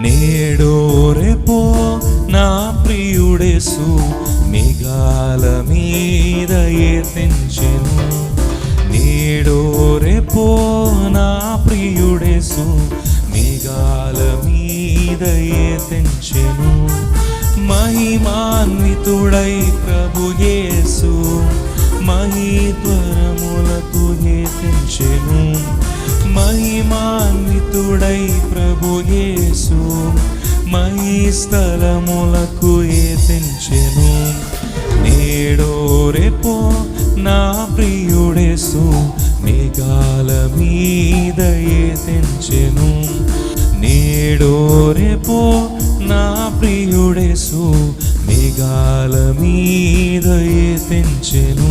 నేడో రేపో నా ప్రియుడేసు మేఘాల మీద ఎత్తించెను. నేడో రేపో నా ప్రియుడేసు మేఘాల మీద ఎత్తించెను. మహిమాన్వితుడై ప్రభు యేసు మహీత్వరములకు ఎత్తించెను. మహిమాన్వితుడై ప్రభు యేసు మహీస్థలములకు ఎత్తించెను. నేడో రేపో నా ప్రియుడేసు మేఘాల మీద ఎత్తించెను. నేడో రేపో నా ప్రియుడేసు మేఘాల మీద ఎత్తించెను.